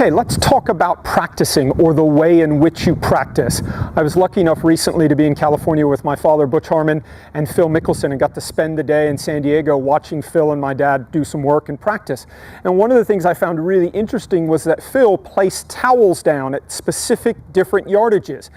Okay, let's talk about practicing, or the way in which you practice. I was lucky enough recently to be in California with my father, Butch Harmon, and Phil Mickelson, and got to spend the day in San Diego watching Phil and my dad do some work and practice. And one of the things I found really interesting was that Phil placed towels down at specific different yardages.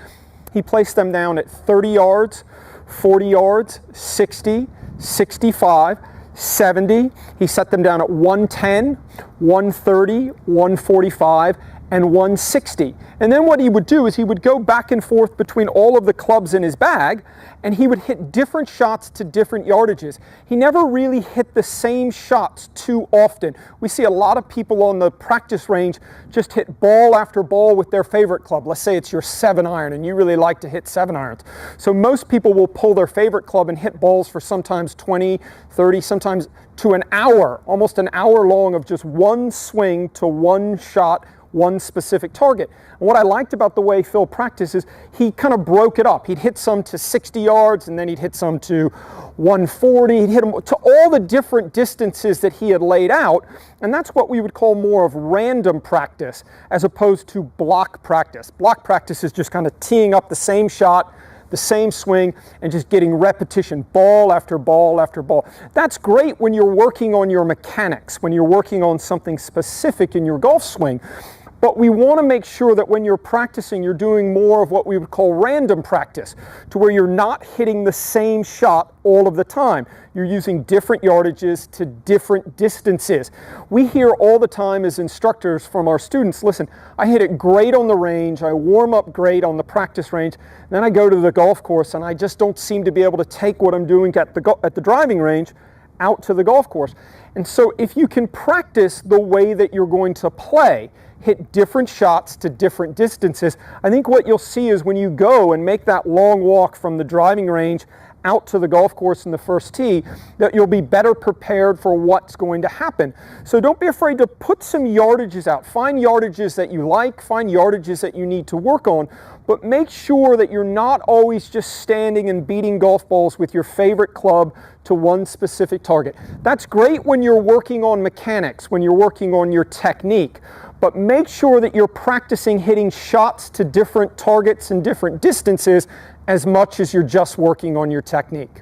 He placed them down at 30 yards, 40 yards, 60, 65, 70. He set them down at 110, 130, 145, and 160. And then what he would do is he would go back and forth between all of the clubs in his bag, and he would hit different shots to different yardages. He never really hit the same shots too often. We see a lot of people on the practice range just hit ball after ball with their favorite club. Let's say it's your 7-iron and you really like to hit 7-irons. So most people will pull their favorite club and hit balls for sometimes 20, 30, sometimes to an hour, almost an hour long of just one swing to one shot, one specific target. And what I liked about the way Phil practices, he kind of broke it up. He'd hit some to 60 yards, and then he'd hit some to 140. He'd hit them to all the different distances that he had laid out, and that's what we would call more of random practice as opposed to block practice. Block practice is just kind of teeing up the same shot, the same swing, and just getting repetition, ball after ball after ball. That's great when you're working on your mechanics, when you're working on something specific in your golf swing. But we want to make sure that when you're practicing, you're doing more of what we would call random practice, to where you're not hitting the same shot all of the time. You're using different yardages to different distances. We hear all the time as instructors from our students, listen, I hit it great on the range, I warm up great on the practice range, then I go to the golf course and I just don't seem to be able to take what I'm doing at the driving range out to the golf course. And so if you can practice the way that you're going to play, hit different shots to different distances, I think what you'll see is when you go and make that long walk from the driving range out to the golf course in the first tee, that you'll be better prepared for what's going to happen. So don't be afraid to put some yardages out. Find yardages that you like, find yardages that you need to work on, but make sure that you're not always just standing and beating golf balls with your favorite club to one specific target. That's great when you're working on mechanics, when you're working on your technique, but make sure that you're practicing hitting shots to different targets and different distances as much as you're just working on your technique.